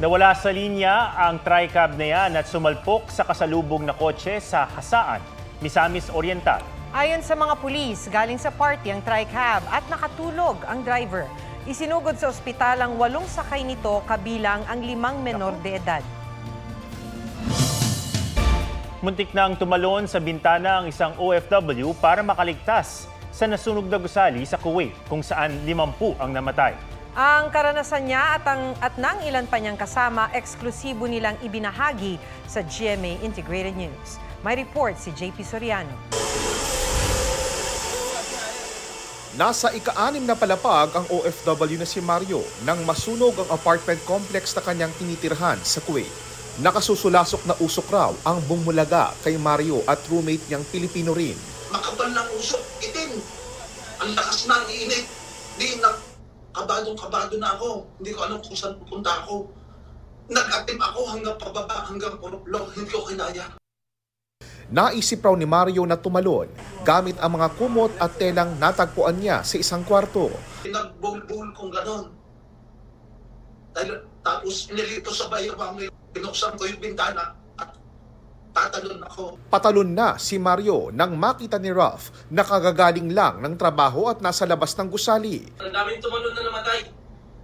Nawala sa linya ang TriCab na yan at sumalpok sa kasalubong na kotse sa Hasaan, Misamis Oriental. Ayon sa mga pulis, galing sa party ang TriCab at nakatulog ang driver. Isinugod sa ospital ang 8 sakay nito kabilang ang 5 menor de edad. Muntik na ang tumalon sa bintana ang isang OFW para makaligtas sa nasunog na gusali sa Kuwait kung saan 50 ang namatay. Ang karanasan niya at ng ilan pa niyang kasama, eksklusibo nilang ibinahagi sa GMA Integrated News. May report si JP Soriano. Nasa ika-6 na palapag ang OFW na si Mario nang masunog ang apartment complex na kanyang tinitirhan sa Kuwait. Nakasusulasok na usok raw ang bumulaga kay Mario at roommate niyang Pilipino rin. Makapal ng usok, itim. Ang lakas ng init. Di na kabadong-kabado na ako. Hindi ko alam kung saan pupunta ako. Nag-atim ako hanggang pababa, hanggang puruplo. Hindi ko kinaya. Naisip raw ni Mario na tumalon gamit ang mga kumot at telang natagpuan niya sa isang kwarto. Pinagbulbul kong ganon. Tapos nilito sa bayabang, binuksan ko yung bintana at tatalon ako. Patalon na si Mario nang makita ni Ralph na kagagaling lang ng trabaho at nasa labas ng gusali. Ang daming tumalon na namatay.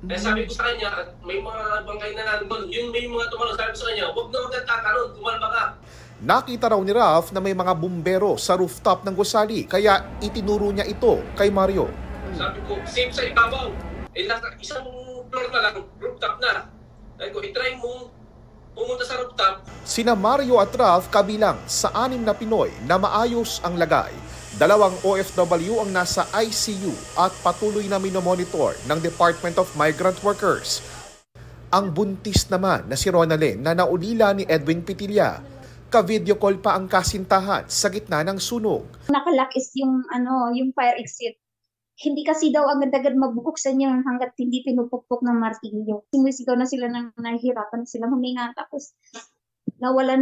Kaya sabi ko sa kanya, may mga bangkay na natin, yun may mga tumalon. Sabi ko sa kanya, huwag na magtatalon, kumalma ka. Nakita raw ni Ralph na may mga bumbero sa rooftop ng gusali kaya itinuro niya ito kay Mario. Sabi ko, safe sa ibabaw. Isang floor na lang, rooftop na. Sabi ko, itry mo pumunta sa rooftop. Sina Mario at Ralph kabilang sa 6 na Pinoy na maayos ang lagay. 2 OFW ang nasa ICU at patuloy na minomonitor ng Department of Migrant Workers. Ang buntis naman na si Ronalyn na naulila ni Edwin Pitilla. Ka-video call pa ang kasintahan sa gitna ng sunog. Nakalock is yung fire exit. Hindi kasi daw agad-agad mabubuksan yung hanggat hindi pinupukpok ng martilyo. Sumisigaw na sila nang nahihirapan sila huminga. Tapos wala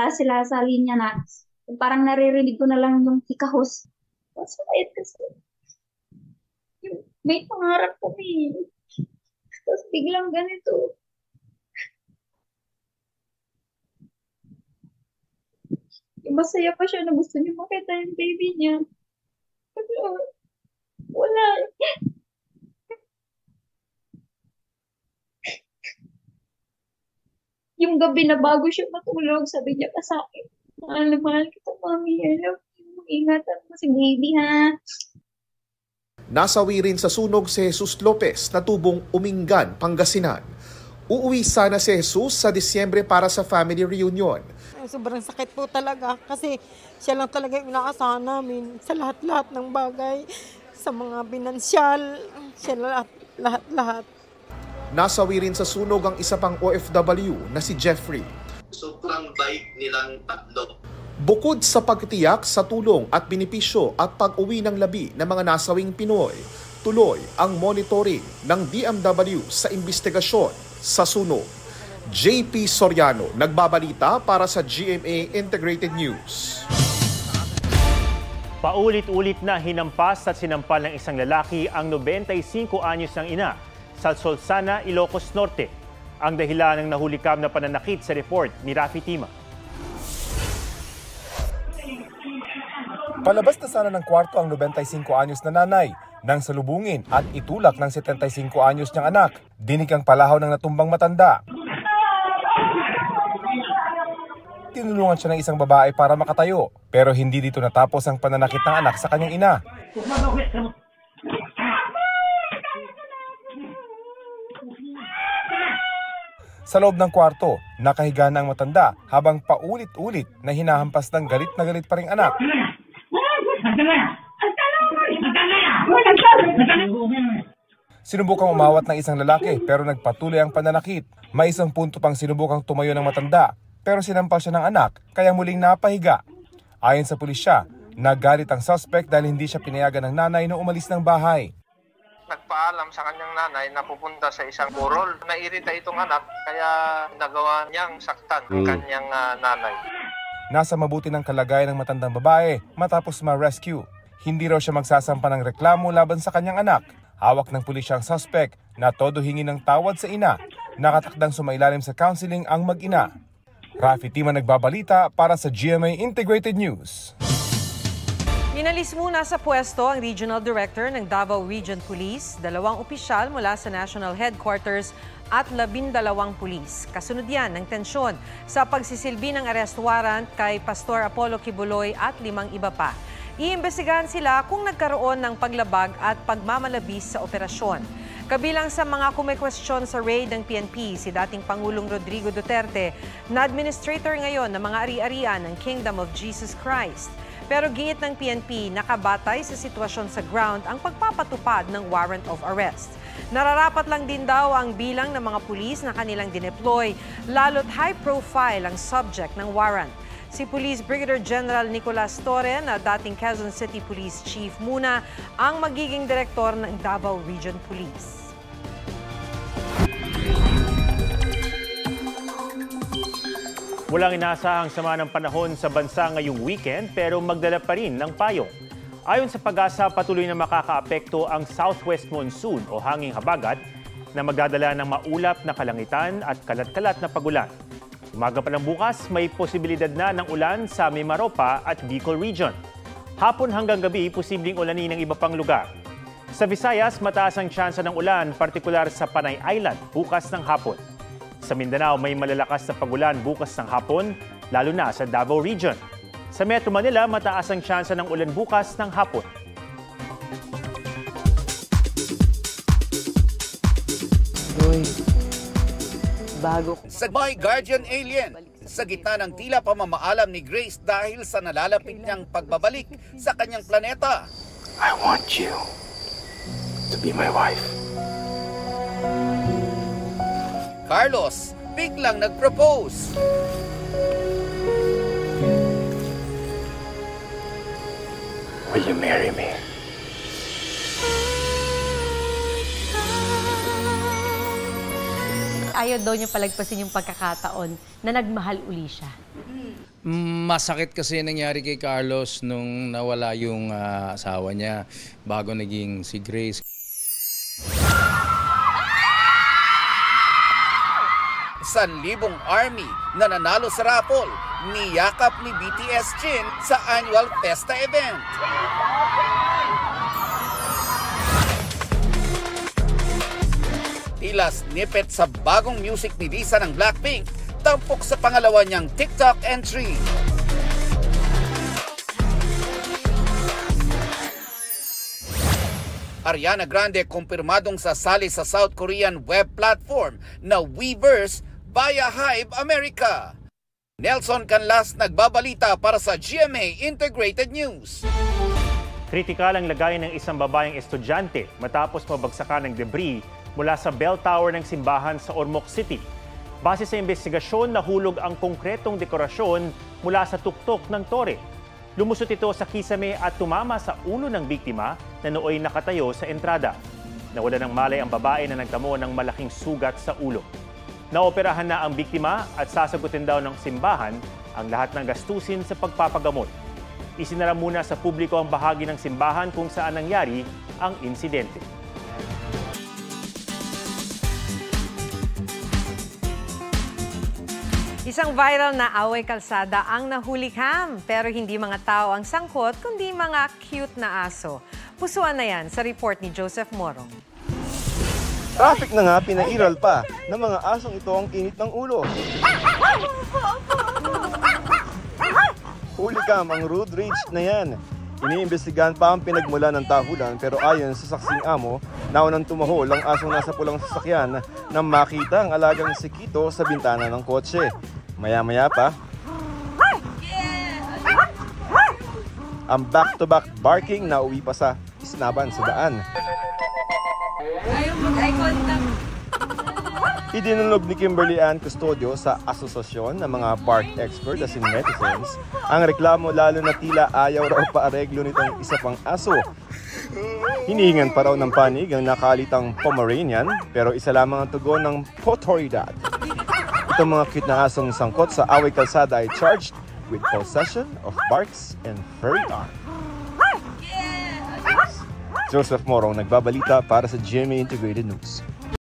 sila sa linya na parang naririnig ko na lang yung hikahos. Masakit kasi. May pangarap kami. Tapos biglang ganito. Masaya pa siya na gusto niya makita yung baby niya. Pero wala. Yung gabi na bago siya matulog, sabi niya pa sa akin, mahal kita, mami. I love you. Ingatan mo si baby, ha? Nasawi rin sa sunog si Jesus Lopez na tubong Umingan, Pangasinan. Uuwi sana si Jesus sa Disyembre para sa family reunion. Sobrang sakit po talaga kasi siya lang talaga yung inaasahan namin sa lahat-lahat ng bagay, sa mga pinansyal, siya lahat-lahat. Nasawi rin sa sunog ang isa pang OFW na si Jeffrey. Sobrang bait nilang tatlo. Bukod sa pagtiyak sa tulong at benepisyo at pag-uwi ng labi ng mga nasawing Pinoy, tuloy ang monitoring ng DMW sa investigasyon sa sunog. JP Soriano, nagbabalita para sa GMA Integrated News. Paulit-ulit na hinampas at sinampal ng isang lalaki ang 95 anyos ng ina sa Solsana, Ilocos Norte. Ang dahilan ng nahulikab na pananakit sa report ni Rafi Tima. Palabas na sana ng kwarto ang 95 anyos na nanay nang salubungin at itulak ng 75 anyos niyang anak. Dinig ang palahaw ng natumbang matanda. Tinulungan siya ng isang babae para makatayo, pero hindi dito natapos ang pananakit ng anak sa kanyang ina. Sa loob ng kwarto, nakahiga na ang matanda habang paulit-ulit na hinahampas ng galit na galit pa ring anak. Sinubukang umawat ng isang lalaki pero nagpatuloy ang pananakit. May isang punto pang sinubukang tumayo ng matanda pero sinampal siya ng anak kaya muling napahiga. Ayon sa pulisya, naggalit ang suspect dahil hindi siya pinayagan ng nanay na umalis ng bahay. Nagpaalam sa kanyang nanay na pupunta sa isang burol. Nairita itong anak kaya nagawa niyang saktan ang kanyang nanay. Nasa mabuti ng kalagayan ng matandang babae matapos ma-rescue. Hindi raw siya magsasampa ng reklamo laban sa kanyang anak. Hawak ng pulisya ang suspect na todo hingi ng tawad sa ina. Nakatakdang sumailalim sa counseling ang mag-ina. Rafi Tima nagbabalita para sa GMA Integrated News. Inalis muna sa pwesto ang Regional Director ng Davao Region Police, 2 opisyal mula sa National Headquarters at 12 pulis. Kasunod yan ng tensyon sa pagsisilbi ng arrest warrant kay Pastor Apollo Kibuloy at 5 iba pa. Iimbestigahan sila kung nagkaroon ng paglabag at pagmamalabis sa operasyon. Kabilang sa mga kumekwestiyon sa raid ng PNP si dating Pangulong Rodrigo Duterte na administrator ngayon ng mga ari-arian ng Kingdom of Jesus Christ. Pero giit ng PNP, nakabatay sa sitwasyon sa ground ang pagpapatupad ng warrant of arrest. Nararapat lang din daw ang bilang ng mga pulis na kanilang dineploy, lalo't high profile ang subject ng warrant. Si Police Brigadier General Nicolas Torre na dating Quezon City Police Chief muna ang magiging direktor ng Davao Region Police. Walang inaasahang sama ng panahon sa bansa ngayong weekend pero magdala pa rin ng payong. Ayon sa Pag-asa, patuloy na makakaapekto ang southwest monsoon o hanging habagat na magdadala ng maulap na kalangitan at kalat-kalat na pagulan. Umaga pa lang bukas, may posibilidad na ng ulan sa Mimaropa at Bicol Region. Hapon hanggang gabi, posibleng ulanin ng iba pang lugar. Sa Visayas, mataas ang tsansa ng ulan, partikular sa Panay Island, bukas ng hapon. Sa Mindanao, may malalakas na pagulan bukas ng hapon, lalo na sa Davao Region. Sa Metro Manila, mataas ang tsansa ng ulan bukas ng hapon. Sa My Guardian Alien, sa gitna ng tila pamamaalam ni Grace dahil sa nalalapit niyang pagbabalik sa kanyang planeta. I want you to be my wife. Carlos biglang nag-propose. Will you marry me? Ayaw daw niya palagpasin yung pagkakataon na nagmahal uli siya. Masakit kasi nangyari kay Carlos nung nawala yung asawa niya bago naging si Grace. Sanlibong Army na nanalo sa raffle, niyakap ni BTS Jin sa annual Festa event. Tila snippet sa bagong music ni Lisa ng Blackpink, tampok sa pangalawa niyang TikTok entry. Ariana Grande kumpirmadong sasali sa South Korean web platform na Weverse via Hive America. Nelson Canlas nagbabalita para sa GMA Integrated News. Kritikal ang lagayan ng isang babaeng estudyante matapos mabagsakan ng debris mula sa bell tower ng simbahan sa Ormoc City. Base sa investigasyon, nahulog ang konkretong dekorasyon mula sa tuktok ng tore. Lumusot ito sa kisame at tumama sa ulo ng biktima na nooy nakatayo sa entrada. Nawala ng malay ang babae na nagtamo ng malaking sugat sa ulo. Naoperahan na ang biktima at sasagutin daw ng simbahan ang lahat ng gastusin sa pagpapagamot. Isinara muna sa publiko ang bahagi ng simbahan kung saan nangyari ang insidente. Isang viral na away kalsada ang nahulikam, pero hindi mga tao ang sangkot, kundi mga cute na aso. Pusuan na yan sa report ni Joseph Morong. Traffic na nga, pinairal pa ng mga asong ito ang init ng ulo. Hulikam ang road rage na yan. Iniimbestigahan pa ang pinagmula ng tahulan pero ayon sa saksing amo, naunang tumahol ang asong nasa pulang sasakyan nang makita ang alagang si Kito sa bintana ng kotse. Maya-maya pa, ang back-to-back barking na uwi pa sa isnaban sa daan. Ayaw mag-eye contact. Idinulog ni Kimberly Ann Custodio sa Asosasyon ng mga Park Experts as in netizens ang reklamo lalo na tila ayaw raw paareglo nitong isa pang aso. Hinihingan pa raw ng panig ang nakalitang Pomeranian pero isa lamang ang tugon ng Potoridad. Itong mga cute na asong sangkot sa away kalsada ay charged with possession of barks and furry arm. Joseph Morong nagbabalita para sa GMA Integrated News.